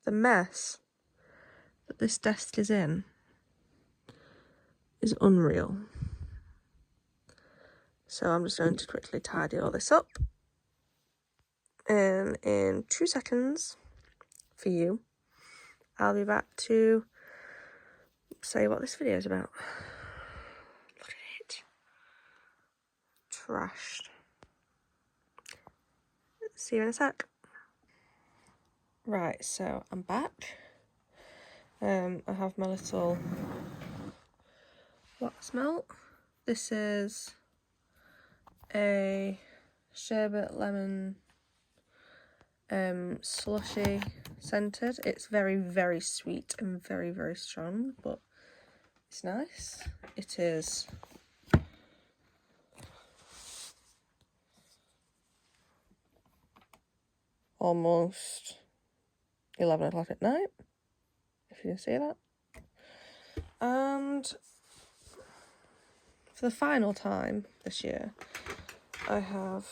The mess that this desk is in is unreal. So I'm just going to quickly tidy all this up. And in 2 seconds, for you, I'll be back to say what this video is about. Look at it. Trashed. See you in a sec. Right, so I'm back. I have my little wax melt. This is a sherbet lemon slushy scented. It's very, very sweet and very, very strong, but it's nice. It is almost 11 o'clock at night, if you can see that. And for the final time this year, I have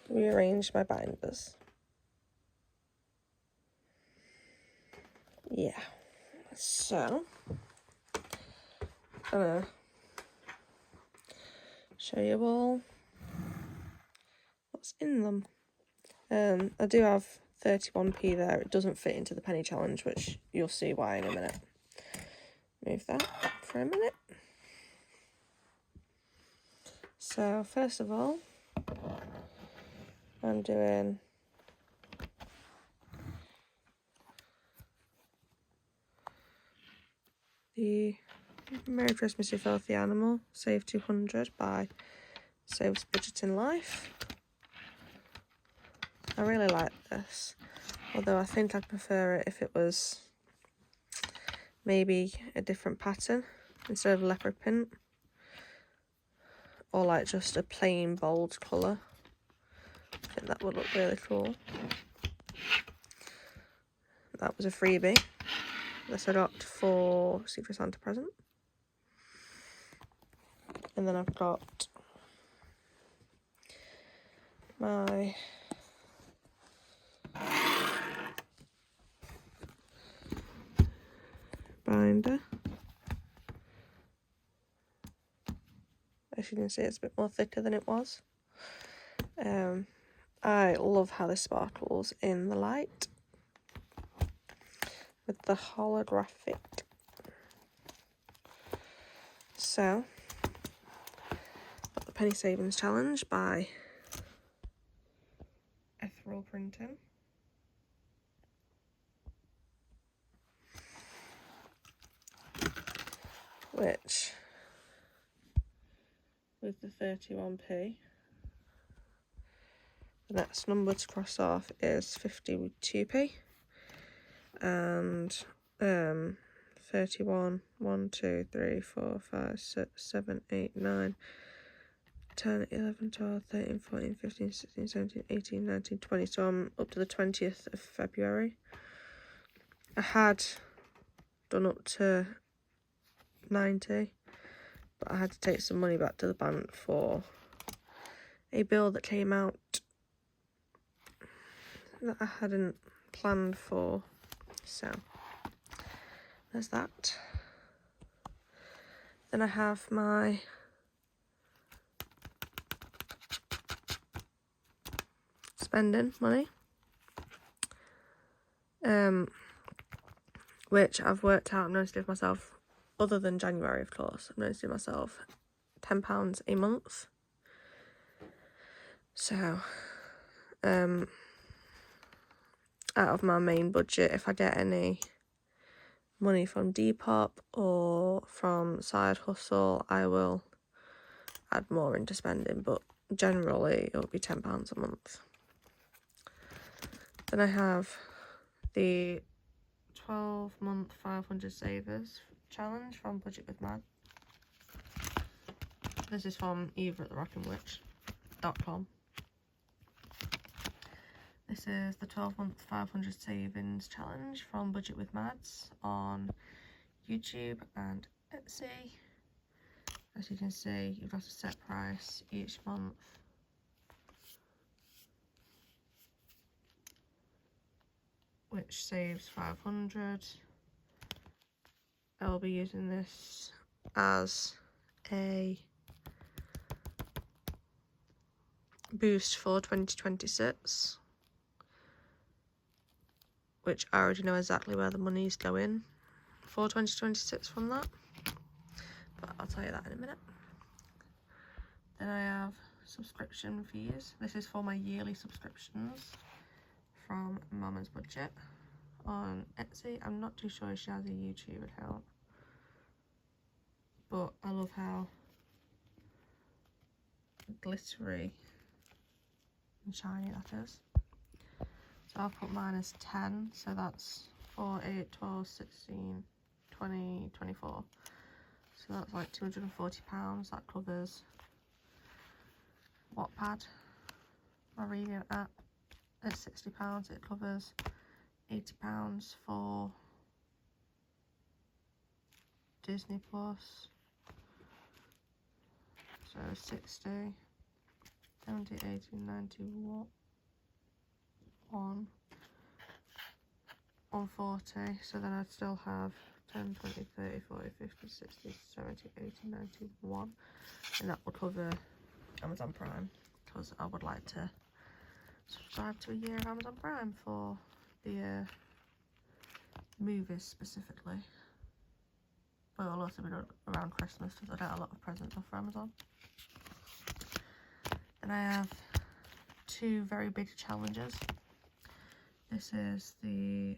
rearranged my binders. Yeah, so I'm gonna show you all what's in them. I do have 31p there. It doesn't fit into the penny challenge, which you'll see why in a minute. Move that for a minute. So first of all, I'm doing the Merry Christmas You Filthy Animal, Save 200 by Saves Budget in Life. I really like this, although I think I'd prefer it if it was maybe a different pattern instead of leopard print, or like just a plain bold colour. I think that would look really cool. That was a freebie. This I got for Secret Santa present. And then I've got my binder. As you can see, it's a bit more thicker than it was. I love how this sparkles in the light with the holographic. So, got the Penny Savings Challenge by Ethereal Printing. Which, with the 31p, the next number to cross off is 52p. And 31, 1, 2, 3, 4, 5, 6, 7, 8, 9, 10, 11, 12, 13, 14, 15, 16, 17, 18, 19, 20. So I'm up to the 20th of February. I had done up to 90, but I had to take some money back to the bank for a bill that came out that I hadn't planned for. So there's that. Then I have my spending money, which I've worked out. I'm going to give myself, other than January of course, I'm going to give myself £10 a month. So out of my main budget, if I get any money from Depop or from Side Hustle, I will add more into spending, but generally it'll be £10 a month. Then I have the 12-month 500 Savers Challenge from Budget with Mad. This is from Eva at therockinwitch.com. This is the 12-month 500 Savings Challenge from Budget with Mads on YouTube and Etsy. As you can see, you've got a set price each month. which saves 500. I'll be using this as a boost for 2026, which I already know exactly where the money's going for 2026 from that, but I'll tell you that in a minute. Then I have subscription fees. This is for my yearly subscriptions from Mama's Budget on Etsy. I'm not too sure if she has a YouTube account, but I love how glittery and shiny that is. So I'll put mine as 10, so that's 4, 8, 12, 16, 20, 24. So that's like £240. That covers Wattpad, my reading app. It's £60. It covers £80 for Disney Plus. So 60, 70, 80, 90, 140. So then I'd still have 10, 20, 30, 40, 50, 60, 70, 80, 91. And that will cover Amazon Prime, because I would like to subscribe to a year of Amazon Prime for the movies specifically. But it'll also be around Christmas, because I get a lot of presents off Amazon. And I have 2 very big challenges. This is the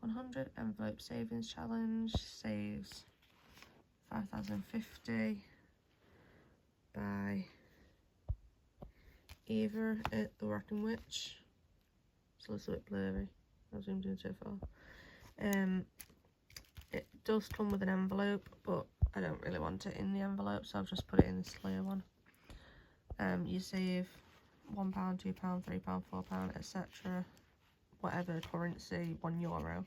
100 envelope savings challenge, saves 5,050 by Eva at the Rockin' Witch. It's a little bit blurry, I've zoomed in so far. It does come with an envelope, but I don't really want it in the envelope, so I've just put it in this clear one. You save £1, £2, £3, £4, etc. Whatever currency, €1,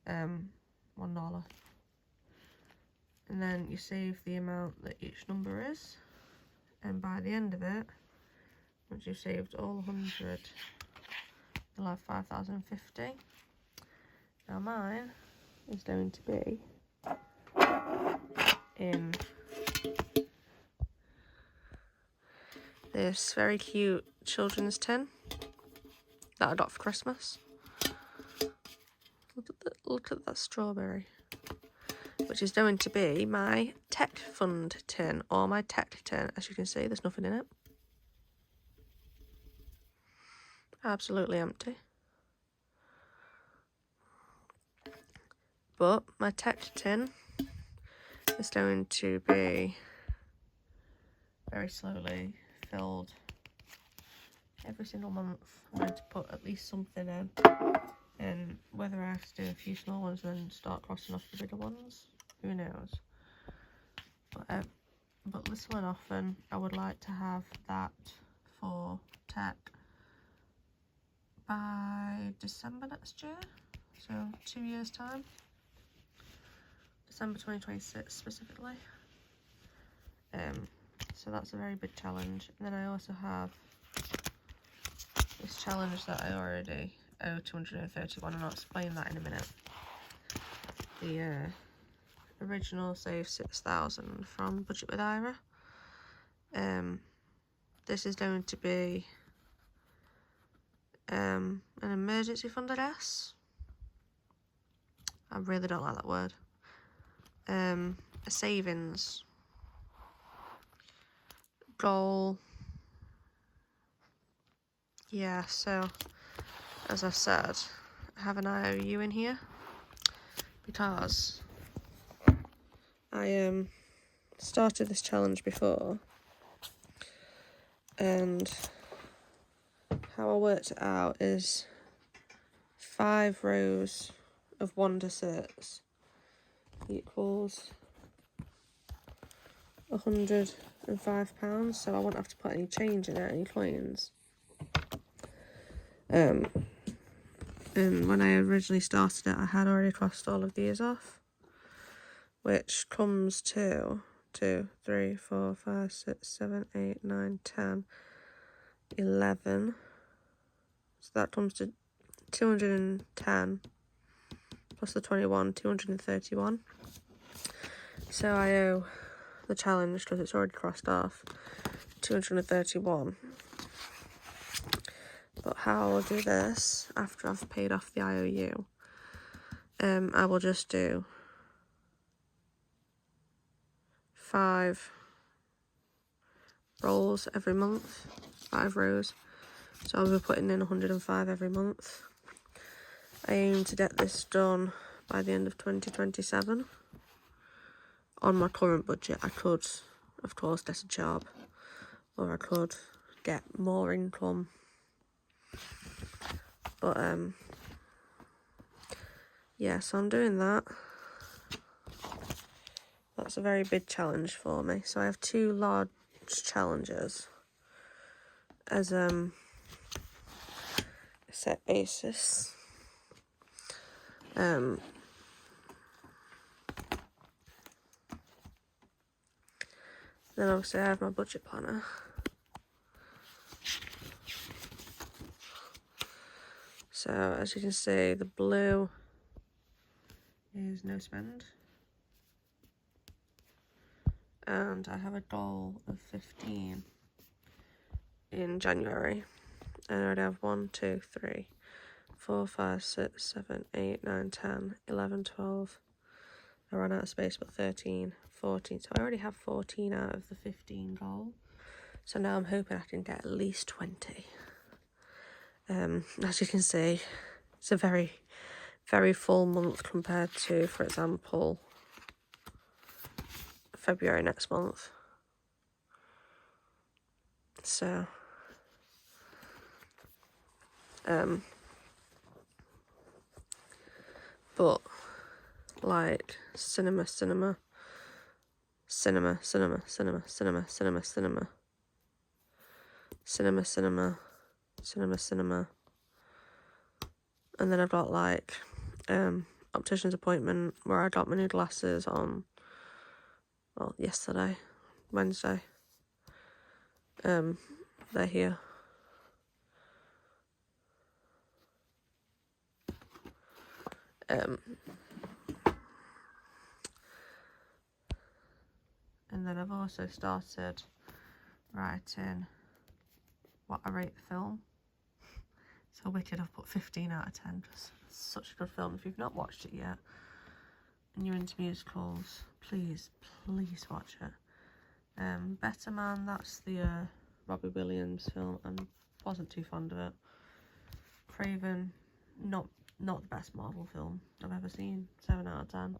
$1. And then you save the amount that each number is. And by the end of it, once you've saved all 100, you'll have 5,050. Now mine is going to be in this very cute children's tin that I got for Christmas. Look at that strawberry, which is going to be my tech fund tin, or my tech tin. As you can see, there's nothing in it. Absolutely empty. But my tech tin is going to be very slowly filled every single month. I'm going to put at least something in, and whether I have to do a few small ones and then start crossing off the bigger ones, who knows. But little and often, I would like to have that for tech by December next year, so 2 years time, December 2026 specifically. So that's a very big challenge. And then I also have this challenge that I already owe 231, and I'll explain that in a minute. The original save 6,000 from Budget with Ira. This is going to be an emergency fund, I guess. I really don't like that word. A savings goal. Yeah, so as I said, I have an IOU in here because I started this challenge before, and how I worked it out is 5 rows of 1 to 6 equals £105, so I won't have to put any change in it, any coins. And when I originally started it, I had already crossed all of these off, which comes to 2, 3, 4, 5, 6, 7, 8, 9, 10, 11. So that comes to 210 plus the 21, 231. So I owe the challenge, because it's already crossed off, 231. But how I'll do this after I've paid off the IOU, I will just do 5 rolls every month, 5 rows. So I'll be putting in 105 every month. I aim to get this done by the end of 2027. On my current budget, I could, of course, get a job, or I could get more income. But yeah, so I'm doing that. That's a very big challenge for me. So I have 2 large challenges as set basis. Then obviously I have my budget planner. So as you can see, the blue is no spend. And I have a goal of 15 in January. And I'd have 1, 2, 3, 4, 5, 6, 7, 8, 9, 10, 11, 12. I ran out of space, but 13, 14. So I already have 14 out of the 15 goal. So now I'm hoping I can get at least 20. As you can see, it's a very, very full month compared to, for example, February next month. So, but like cinema, and then I've got like optician's appointment where I got my new glasses on, well, yesterday, Wednesday. They're here. And then I've also started writing what I rate the film. So Wicked, I've put 15 out of 10 because it's such a good film. If you've not watched it yet and you're into musicals, please watch it. Better Man, that's the Robbie Williams film, and wasn't too fond of it. Craven, not the best Marvel film I've ever seen, 7 out of 10.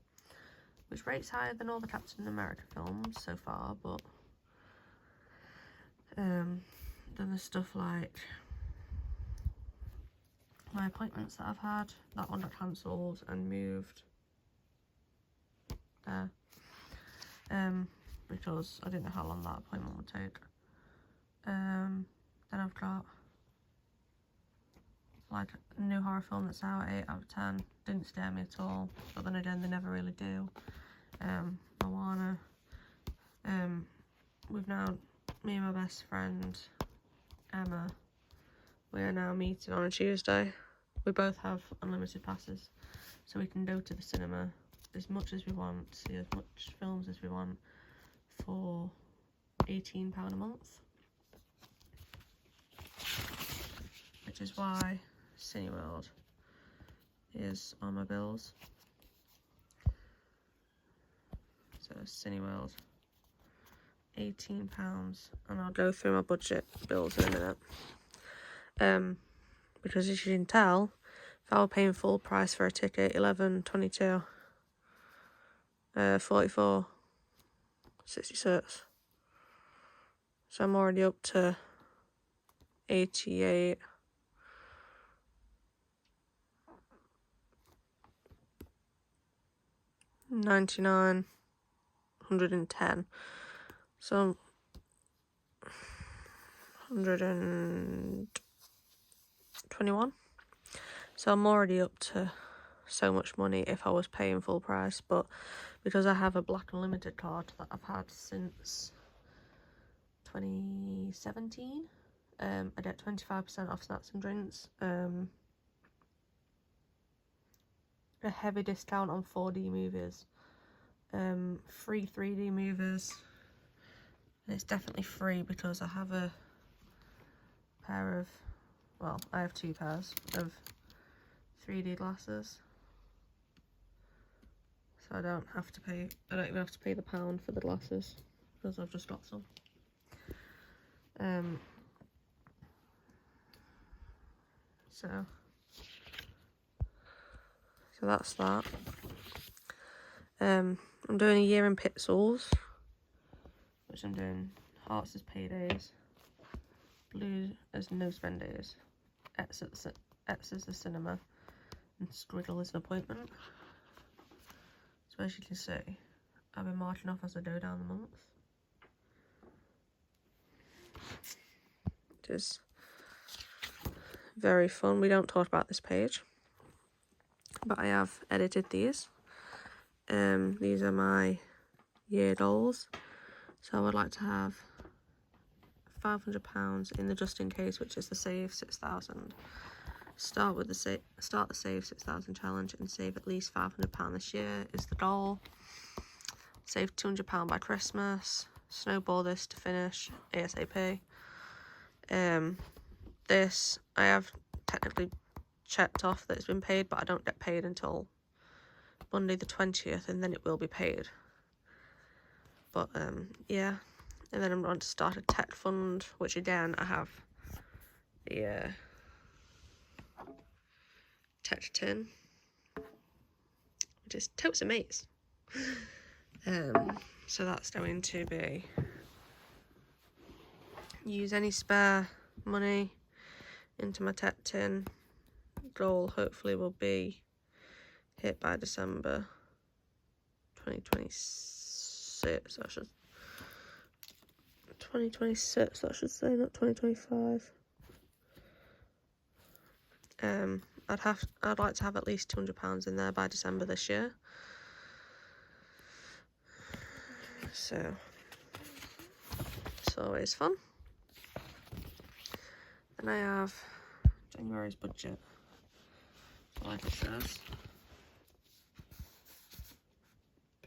Which rates higher than all the Captain America films so far, but then there's stuff like my appointments that I've had. That one got cancelled and moved there, because I didn't know how long that appointment would take. Then I've got like a new horror film that's out, 8 out of 10. Didn't scare me at all, but then again, they never really do. Moana. We've now, me and my best friend Emma, we are now meeting on a Tuesday. We both have unlimited passes, so we can go to the cinema as much as we want, see as much films as we want for £18 a month, which is why Cineworld is on my bills. So Cineworld, £18, and I'll go through my budget bills in a minute. Because as you can tell, if I were paying full price for a ticket, 11, 22, 44, 66. So I'm already up to 88. $99, 110. So 121. So I'm already up to so much money if I was paying full price, but because I have a Black Unlimited card that I've had since 2017, I get 25% off snacks and drinks. a heavy discount on 4D movies. Free 3D movies. And it's definitely free because I have a pair of, well, I have 2 pairs of 3D glasses. So I don't even have to pay the pound for the glasses because I've just got some. So that's that. I'm doing a year in Pixels, which I'm doing Hearts as paydays, Blue as no spend days, X as the cinema, and Squiggle as an appointment. So as you can see, I've been marching off as I go down the month. It is very fun. We don't talk about this page, but I have edited these. These are my year goals. So I would like to have £500 in the just in case, which is the save 6,000. Start the save 6,000 challenge and save at least £500 this year is the goal. Save £200 by Christmas. Snowball this to finish ASAP. This I have technically checked off that it's been paid, but I don't get paid until Monday the 20th, and then it will be paid. But yeah, and then I'm going to start a tech fund, which again I have the tech tin, which is totes of mates. So that's going to be use any spare money into my tech tin. Goal hopefully will be hit by December 2026. 2026, I should say, not 2025. I'd like to have at least £200 in there by December this year. So it's always fun. And I have January's budget. Like it says,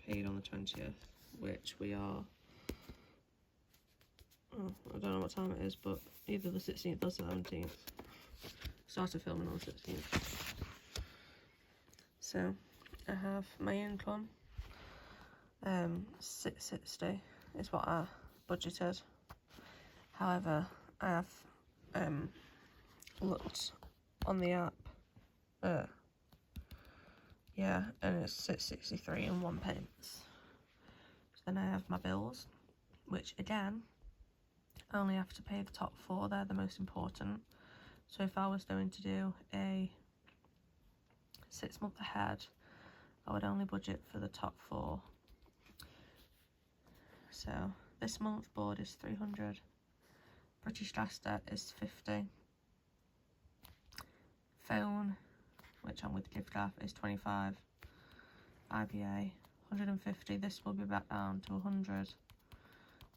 paid on the 20th, which we are, oh, I don't know what time it is, but either the 16th or 17th. Started filming on the 16th. So I have my income, 660 is what I budgeted. However, I have looked on the app, yeah, and it's 663 and 1 pence. So then I have my bills, which again, I only have to pay the top 4, they're the most important. So if I was going to do a 6-month ahead, I would only budget for the top 4. So this month board is 300, British Gas debt is 50, phone, which I'm with Giftgraph, is 25, IBA 150. This will be back down to 100,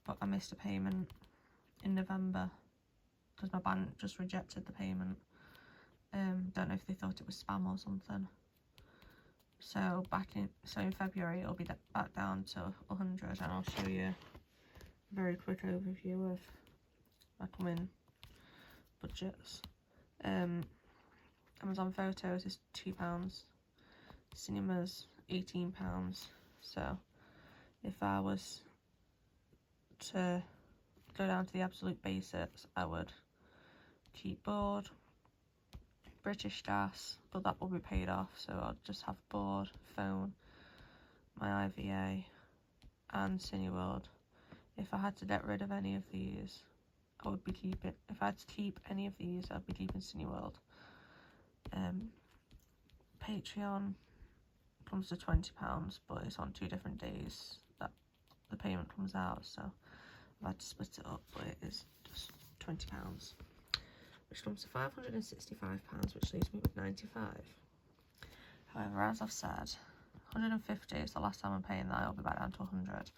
but I missed a payment in November because my bank just rejected the payment. Don't know if they thought it was spam or something. So in February it'll be back down to 100, and I'll show you a very quick overview of my coming budgets. Amazon Photos is £2, Cinemas £18. So if I was to go down to the absolute basics, I would keep board, British Gas, but that will be paid off, so I'll just have board, phone, my IVA and Cineworld. If I had to get rid of any of these, I would be keeping, if I had to keep any of these, I'd be keeping Cineworld. Patreon comes to £20, but it's on 2 different days that the payment comes out, so I've had to split it up, but it is just £20, which comes to £565, which leaves me with 95. However, as I've said, 150 is the last time I'm paying that. I'll be back down to 100.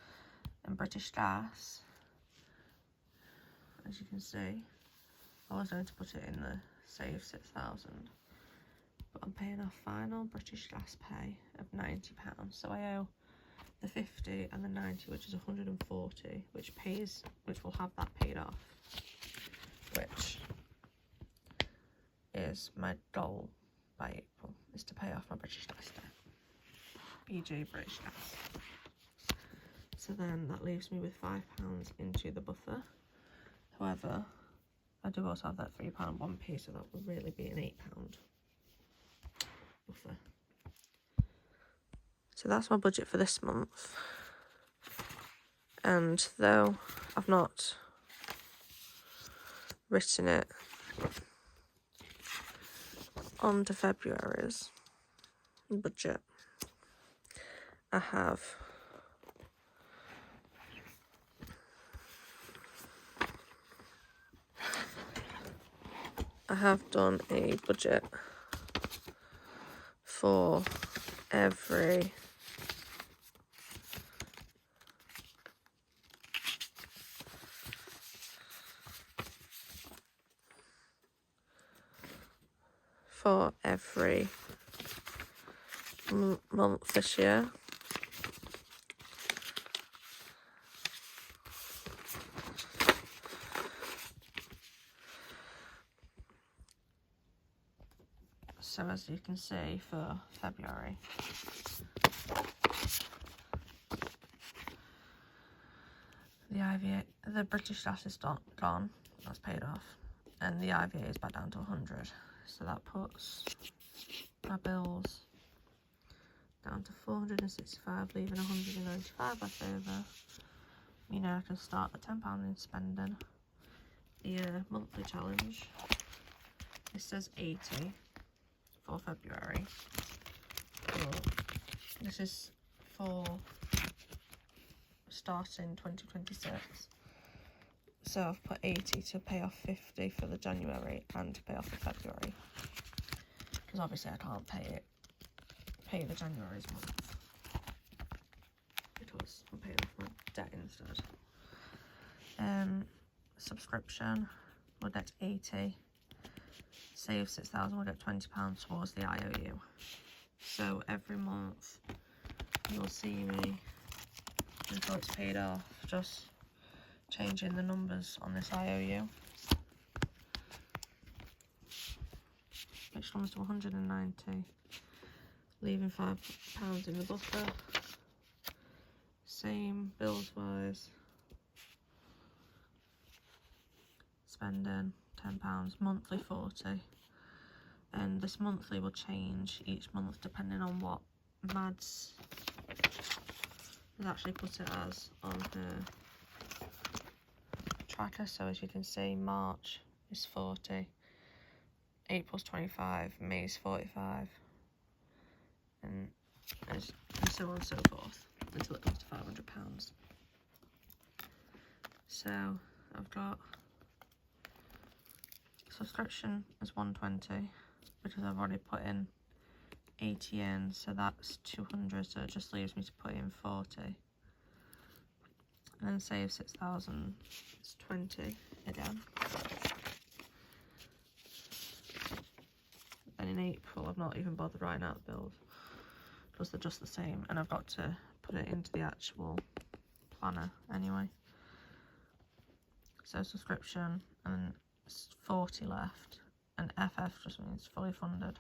And British Gas, as you can see, I was going to put it in the save 6,000, but I'm paying off final British Gas pay of £90. So I owe the 50 and the 90, which is 140, which will have that paid off, which is my goal by April, is to pay off my British Gas debt. BG British Gas. So then that leaves me with £5 into the buffer. However, I do also have that £3 1p, so that would really be an £8 buffer. So that's my budget for this month. And though I've not written it onto February's budget, I have done a budget for every month this year. So as you can see, for February, the British Gas is gone, that's paid off, and the IVA is back down to 100. So that puts my bills down to 465, leaving 195 left over. You know, I can start at £10 in spending. The monthly challenge, it says 80 for February. But this is for starting 2026. So I've put 80 to pay off 50 for the January and to pay off the February. Because obviously I can't pay the January's month, because I'm paying off my debt instead. Subscription, we'll get 80. Save 6,000, we'll get £20 towards the IOU. So every month you'll see me, until it's paid off, just changing the numbers on this IOU, which comes to 190, leaving £5 in the buffer. Same bills wise, spending £10, monthly 40, and this monthly will change each month depending on what Mads has actually put it as on her tracker. So as you can see, March is 40, April's 25, May's 45, and so on and so forth until it comes to £500. So I've got subscription is 120 because I've already put in 80 in, so that's 200, so it just leaves me to put in 40, and then save 6,000, it's 20 again. And in April I've not even bothered writing out the bills because they're just the same, and I've got to put it into the actual planner anyway. So subscription, and then 40 left, and FF just means fully funded.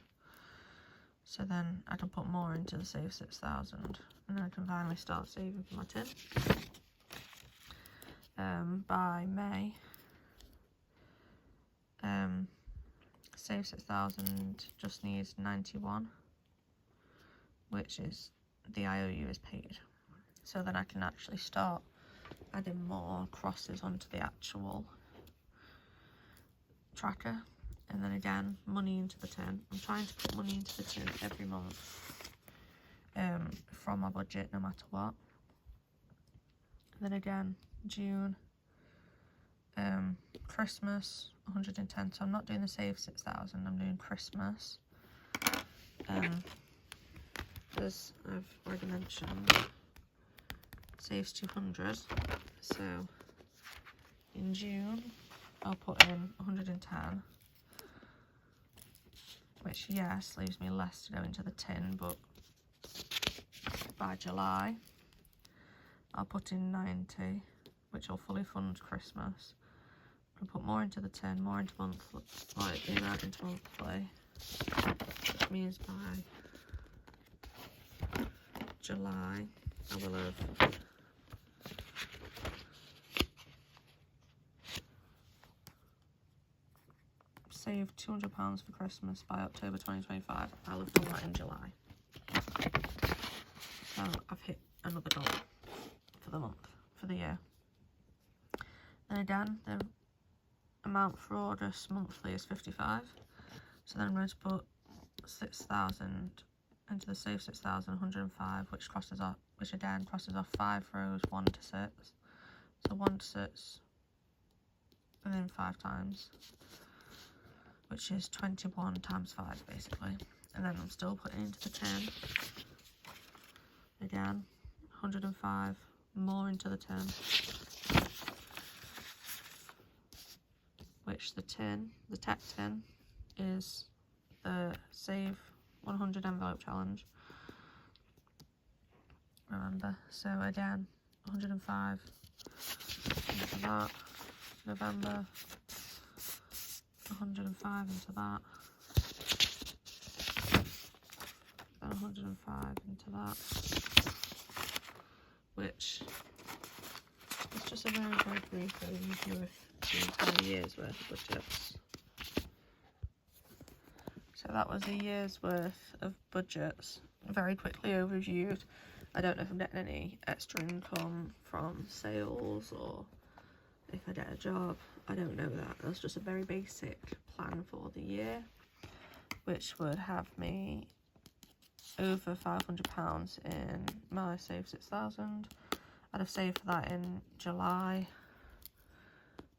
So then I can put more into the save 6,000, and then I can finally start saving for my tin. By May, save 6,000 just needs 91, which is the IOU is paid. So then I can actually start adding more crosses onto the actual tracker, and then again money into the tin. I'm trying to put money into the tin every month from my budget, no matter what. And then again June, Christmas 110, so I'm not doing the save 6,000, I'm doing Christmas, as I've already mentioned, saves 200. So in June I'll put in 110, which, yes, leaves me less to go into the tin, but by July, I'll put in 90, which will fully fund Christmas. I'll put more into the tin, more into monthly, like the amount into monthly, which means by July, I will have saved £200 for Christmas. By October 2025. I'll have done that in July. So I've hit another goal for the month, for the year. Then again, the amount for August monthly is 55. So then I'm going to put 6,000 into the save 6,105, which crosses off, which again crosses off 5 rows, 1 to 6. So 1 to 6 within 5 times, which is 21 times 5 basically. And then I'm still putting into the tin. Again, 105 more into the tin, which the tech tin is the save 100 envelope challenge, remember. So again, 105 into that, November, 105 into that, then 105 into that, which is just a very, very brief overview of the entire year's worth of budgets. So that was a year's worth of budgets, very quickly overviewed. I don't know if I'm getting any extra income from sales or if I get a job. I don't know that. That's just a very basic plan for the year, which would have me over £500 in my save 6,000. I'd have saved for that in July.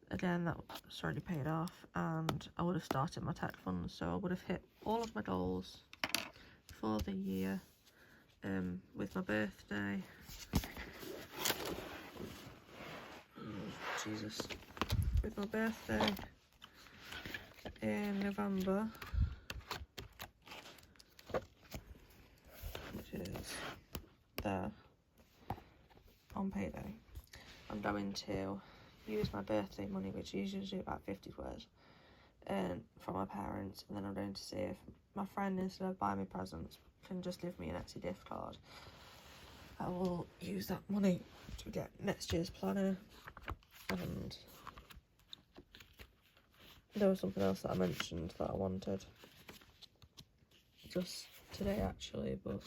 Again, that's already paid off, and I would have started my tech funds, so I would have hit all of my goals for the year. With my birthday, with my birthday in November, which is there on payday, I'm going to use my birthday money, which is usually about 50 quid, from my parents, and then I'm going to see if my friend, instead of buying me presents, can just give me an Etsy gift card. I will use that money to get next year's planner, and there was something else that I mentioned that I wanted just today actually, but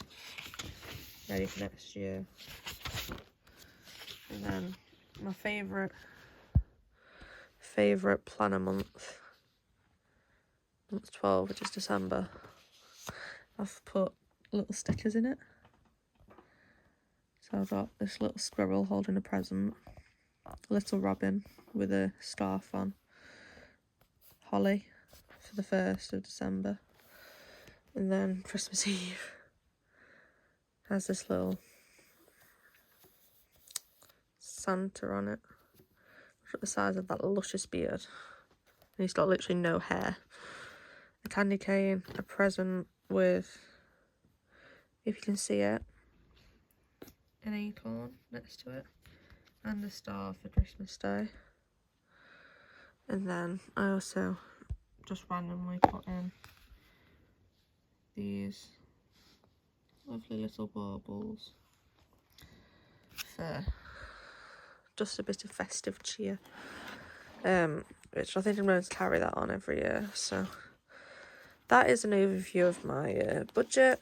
ready for next year. And then my favourite planner month 12, which is December. I've put little stickers in it. So I've got this little squirrel holding a present, a little robin with a scarf on, holly for the 1st of December, and then Christmas Eve has this little Santa on it, the size of that luscious beard, and he's got literally no hair. A candy cane, a present with, if you can see it, an acorn next to it, and a star for Christmas Day. And then I also just randomly put in these lovely little baubles for just a bit of festive cheer, which I think I'm going to carry that on every year. So that is an overview of my budget.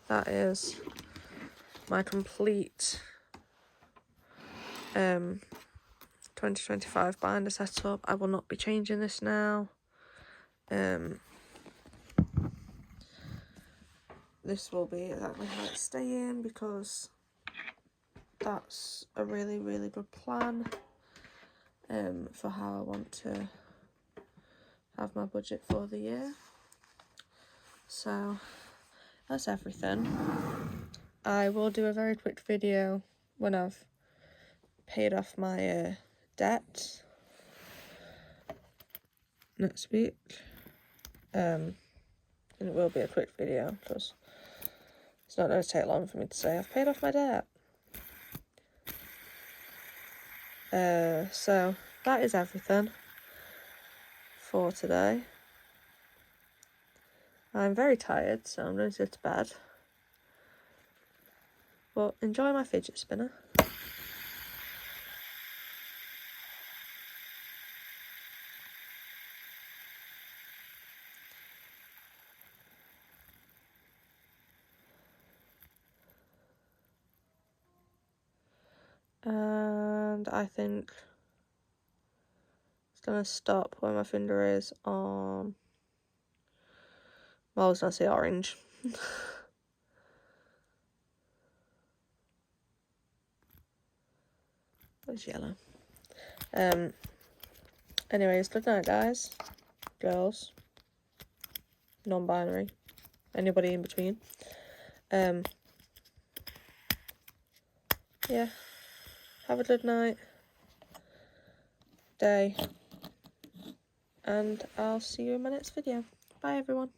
That is my complete 2025 binder setup. I will not be changing this now. This will be exactly how it's staying, because that's a really, really good plan for how I want to have my budget for the year. So that's everything. I will do a very quick video when I've paid off my debt next week. And it will be a quick video, because it's not going to take long for me to say I've paid off my debt. So that is everything for today. I'm very tired, so I'm going to go to bed. But enjoy my fidget spinner. And I think it's going to stop where my finger is on... Well, I was going to say orange. It's yellow. Anyways, good night, guys, girls, non-binary, anybody in between. Yeah, have a good night, day, and I'll see you in my next video. Bye, everyone.